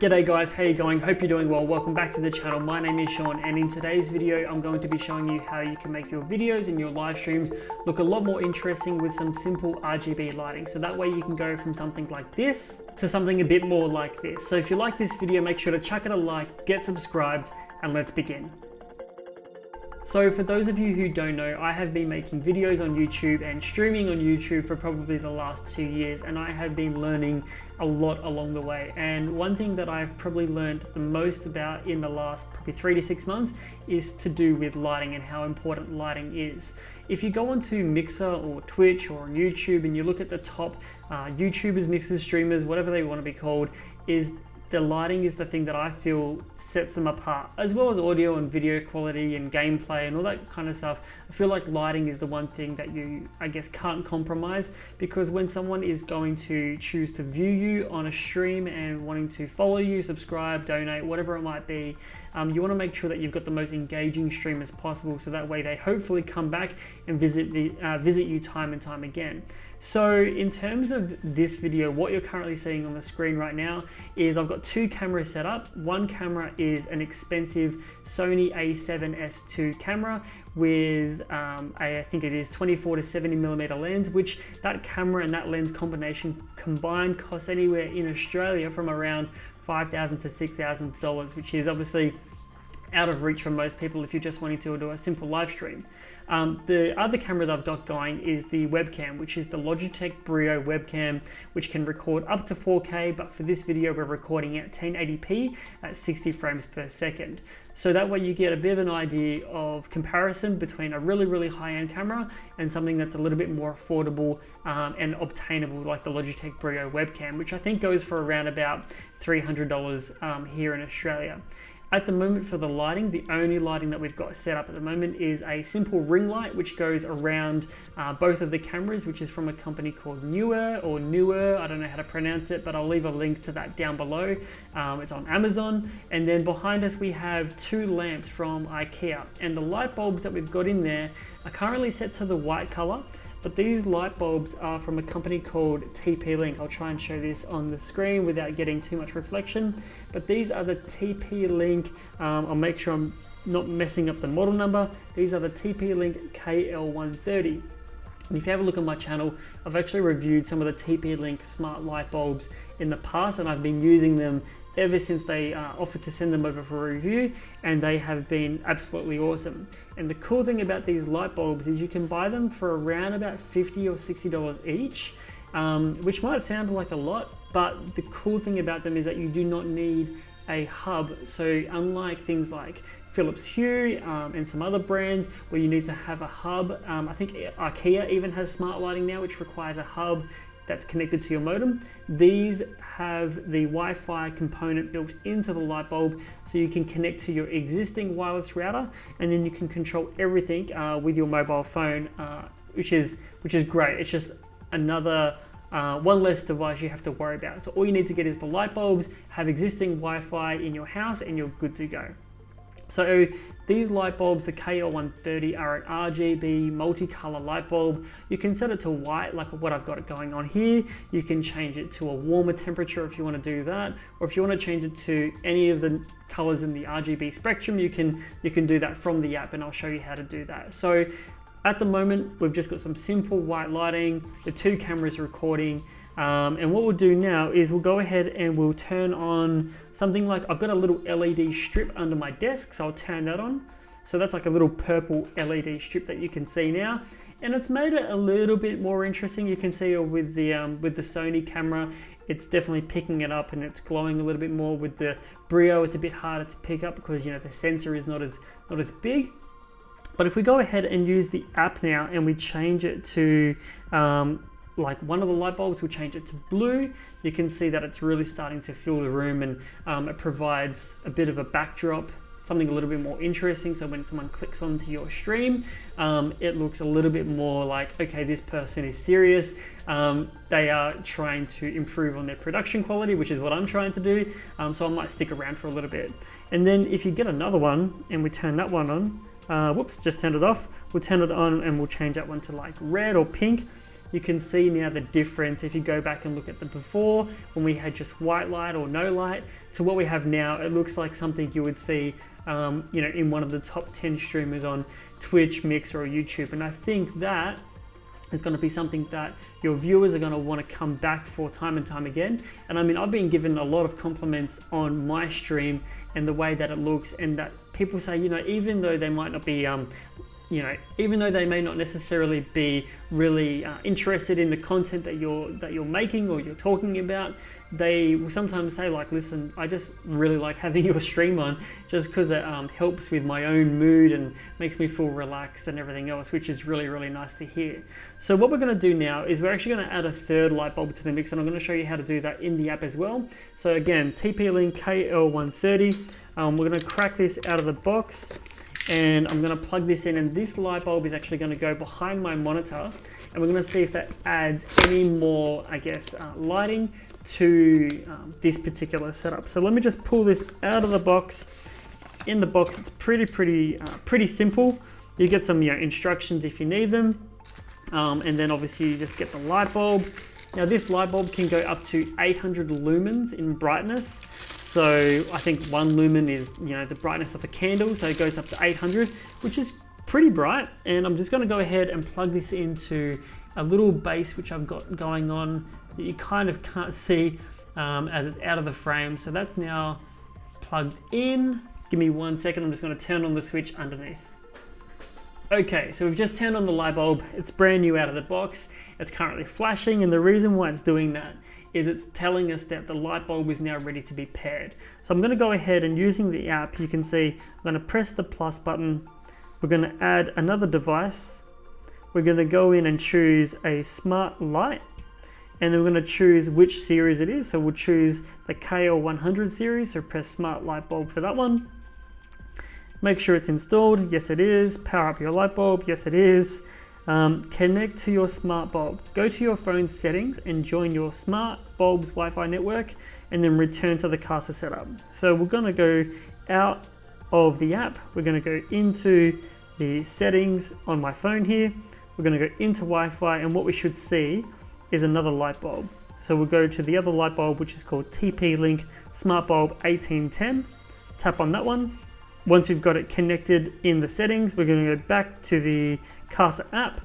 G'day guys, how you going? Hope you're doing well. Welcome back to the channel. My name is Sean, and in today's video I'm going to be showing you how you can make your videos and your live streams look a lot more interesting with some simple RGB lighting. So that way you can go from something like this to something a bit more like this. So if you like this video, make sure to chuck it a like, get subscribed, and let's begin. So for those of you who don't know, I have been making videos on YouTube and streaming on YouTube for probably the last 2 years, and I have been learning a lot along the way. And one thing that I've probably learned the most about in the last probably 3 to 6 months is to do with lighting and how important lighting is. If you go onto Mixer or Twitch or on YouTube and you look at the top YouTubers, mixers, streamers, whatever they want to be called, the lighting is the thing that I feel sets them apart, as well as audio and video quality and gameplay and all that kind of stuff. I feel like lighting is the one thing that you, I guess, can't compromise, because when someone is going to choose to view you on a stream and wanting to follow you, subscribe, donate, whatever it might be, you want to make sure that you've got the most engaging stream as possible, so that way they hopefully come back and visit you time and time again. So in terms of this video, what you're currently seeing on the screen right now is I've got 2 cameras set up. One camera is an expensive Sony a7S II camera with I think it is 24 to 70mm lens, which that camera and that lens combination combined costs anywhere in Australia from around $5,000 to $6,000, which is obviously out of reach for most people if you're just wanting to do a simple live stream. The other camera that I've got going is the webcam, which is the Logitech Brio webcam, which can record up to 4K, but for this video we're recording at 1080p at 60 frames per second. So that way you get a bit of an idea of comparison between a really high-end camera and something that's a little bit more affordable and obtainable, like the Logitech Brio webcam, which I think goes for around about $300 here in Australia. At the moment for the lighting, the only lighting that we've got set up at the moment is a simple ring light which goes around both of the cameras, which is from a company called Newer, I don't know how to pronounce it, but I'll leave a link to that down below. It's on Amazon. And then behind us we have 2 lamps from IKEA, and the light bulbs that we've got in there are currently set to the white color. But these light bulbs are from a company called TP-Link. I'll try and show this on the screen without getting too much reflection. But these are the TP-Link, I'll make sure I'm not messing up the model number. These are the TP-Link KL130. And if you have a look at my channel, I've actually reviewed some of the TP-Link smart light bulbs in the past, and I've been using them ever since they offered to send them over for a review, and they have been absolutely awesome. And the cool thing about these light bulbs is you can buy them for around about $50 or $60 each, which might sound like a lot, but the cool thing about them is that you do not need a hub. So unlike things like Philips Hue and some other brands where you need to have a hub, I think IKEA even has smart lighting now which requires a hub that's connected to your modem. These have the Wi-Fi component built into the light bulb, so you can connect to your existing wireless router, and then you can control everything with your mobile phone, which is great. It's just another one less device you have to worry about. So all you need to get is the light bulbs, have existing Wi-Fi in your house, and you're good to go. So these light bulbs, the KL130, are an RGB multicolor light bulb. You can set it to white, like what I've got it going on here. You can change it to a warmer temperature if you want to do that, or if you want to change it to any of the colors in the RGB spectrum, you can do that from the app, and I'll show you how to do that. So at the moment, we've just got some simple white lighting, the 2 cameras recording. And what we'll do now is we'll go ahead and we'll turn on something like, I've got a little LED strip under my desk, so I'll turn that on. So that's like a little purple LED strip that you can see now. And it's made it a little bit more interesting. You can see with the Sony camera, it's definitely picking it up and it's glowing a little bit more. With the Brio, it's a bit harder to pick up because, you know, the sensor is not as big. But if we go ahead and use the app now and we change it to, like one of the light bulbs, we'll change it to blue, you can see that it's really starting to fill the room, and it provides a bit of a backdrop, something a little bit more interesting. So when someone clicks onto your stream, it looks a little bit more like, okay, this person is serious. They are trying to improve on their production quality, which is what I'm trying to do. So I might stick around for a little bit. And then if you get another one and we turn that one on, whoops, just turned it off. We'll turn it on and we'll change that one to like red or pink. you can see now the difference if you go back and look at the before, when we had just white light or no light, to what we have now. It looks like something you would see you know, in one of the top 10 streamers on Twitch, Mixer or YouTube. And I think that is going to be something that your viewers are going to want to come back for time and time again. And I mean, I've been given a lot of compliments on my stream and the way that it looks, and that people say, you know, even though they might not be you know, even though they may not necessarily be really interested in the content that you're making or you're talking about, they will sometimes say like, listen, I just really like having your stream on, just because it helps with my own mood and makes me feel relaxed and everything else, which is really, really nice to hear. So what we're going to do now is we're actually going to add a third light bulb to the mix, and I'm going to show you how to do that in the app as well. So again, TP-Link KL130. We're going to crack this out of the box, and I'm going to plug this in, and this light bulb is actually going to go behind my monitor, and we're going to see if that adds any more, I guess, lighting to this particular setup. So let me just pull this out of the box. In the box, it's pretty simple. You get some, you know, instructions if you need them, and then obviously you just get the light bulb. Now this light bulb can go up to 800 lumens in brightness. So I think 1 lumen is, you know, the brightness of a candle, so it goes up to 800, which is pretty bright. And I'm just going to go ahead and plug this into a little base which I've got going on that you kind of can't see as it's out of the frame. So that's now plugged in. Give me 1 second, I'm just going to turn on the switch underneath. Okay, so we've just turned on the light bulb. It's brand new out of the box. It's currently flashing, and the reason why it's doing that is it's telling us that the light bulb is now ready to be paired. So I'm going to go ahead, and using the app, you can see I'm going to press the plus button. We're going to add another device. We're going to go in and choose a smart light, and then we're going to choose which series it is. So we'll choose the KL130 series, so press smart light bulb for that one. Make sure it's installed. Yes, it is. Power up your light bulb. Yes, it is. Connect to your smart bulb. Go to your phone settings and join your smart bulb's Wi-Fi network, and then return to the caster setup. So we're going to go out of the app. We're going to go into the settings on my phone here. We're going to go into Wi-Fi, and what we should see is another light bulb. So we'll go to the other light bulb, which is called TP-Link Smart Bulb 1810. Tap on that one. Once we've got it connected in the settings, we're going to go back to the Casa app,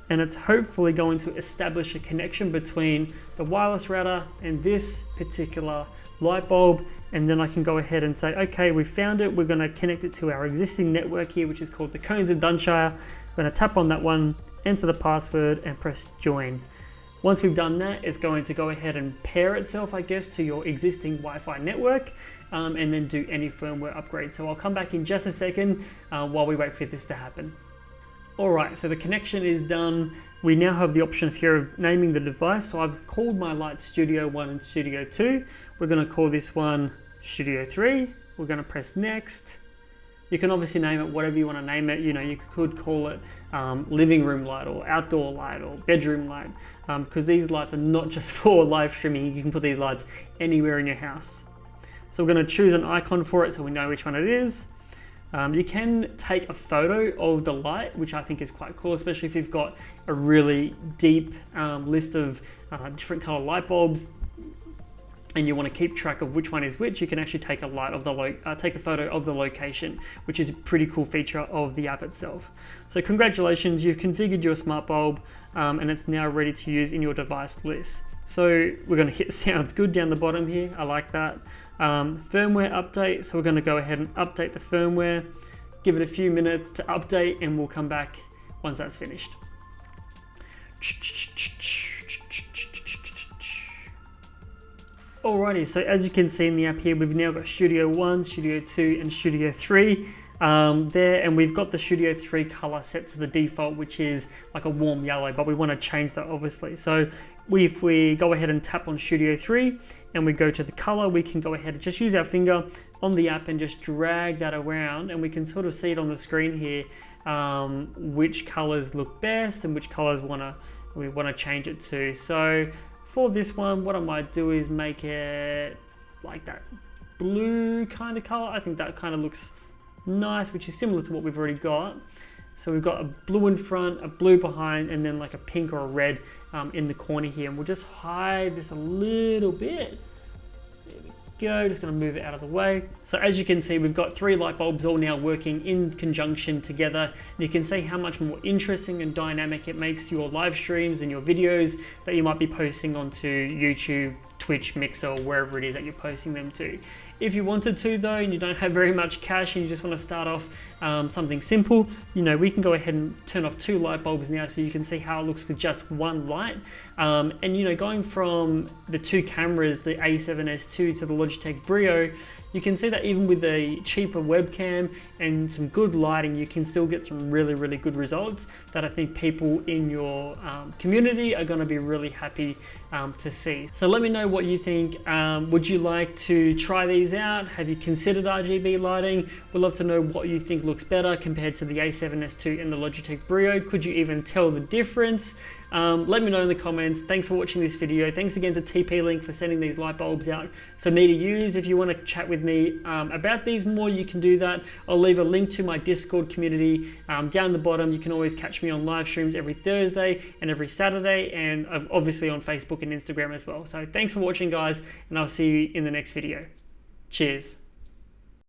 and it's hopefully going to establish a connection between the wireless router and this particular light bulb. And then I can go ahead and say, okay, we found it. We're going to connect it to our existing network here, which is called the Cones of Dunshire. We're going to tap on that one, enter the password, and press join. Once we've done that, it's going to go ahead and pair itself, I guess, to your existing Wi-Fi network, and then do any firmware upgrade. So I'll come back in just a second while we wait for this to happen. All right, so the connection is done. We now have the option here of naming the device. So I've called my light Studio 1 and Studio 2. We're going to call this one Studio 3. We're going to press next. You can obviously name it whatever you want to name it. You know, you could call it living room light or outdoor light or bedroom light, because these lights are not just for live streaming. You can put these lights anywhere in your house. So we're going to choose an icon for it so we know which one it is. You can take a photo of the light, which I think is quite cool, especially if you've got a really deep list of different color light bulbs, and you want to keep track of which one is which. You can actually take a take a photo of the location, which is a pretty cool feature of the app itself. So congratulations, you've configured your smart bulb, and it's now ready to use in your device list. So we're going to hit sounds good down the bottom here. I like that. Firmware update. So we're going to go ahead and update the firmware. Give it a few minutes to update, and we'll come back once that's finished. Alrighty, so as you can see in the app here, we've now got Studio 1, Studio 2, and Studio 3 there, and we've got the Studio 3 color set to the default, which is like a warm yellow, but we want to change that obviously. So if we go ahead and tap on Studio 3 and we go to the color, we can go ahead and just use our finger on the app and just drag that around, and we can sort of see it on the screen here, which colors look best and which colors we want to change it to. So for this one, what I might do is make it like that blue kind of color. I think that kind of looks nice, which is similar to what we've already got. So we've got a blue in front, a blue behind, and then like a pink or a red in the corner here. And we'll just hide this a little bit. There we go, just gonna move it out of the way. So as you can see, we've got 3 light bulbs all now working in conjunction together. And you can see how much more interesting and dynamic it makes your live streams and your videos that you might be posting onto YouTube, Twitch, Mixer, or wherever it is that you're posting them to. If you wanted to though, and you don't have very much cash and you just want to start off something simple, you know, we can go ahead and turn off 2 light bulbs now so you can see how it looks with just 1 light. And you know, going from the 2 cameras, the A7S II to the Logitech Brio, you can see that even with a cheaper webcam and some good lighting, you can still get some really good results that I think people in your community are going to be really happy to see. So let me know what you think. Would you like to try these out? Have you considered RGB lighting? We'd love to know what you think looks better compared to the A7S II and the Logitech Brio. Could you even tell the difference? Let me know in the comments. Thanks for watching this video. Thanks again to TP-Link for sending these light bulbs out for me to use. If you want to chat with me about these more, you can do that. I'll leave a link to my Discord community down the bottom. You can always catch me on live streams every Thursday and every Saturday, and obviously on Facebook and Instagram as well. So thanks for watching, guys, and I'll see you in the next video. Cheers.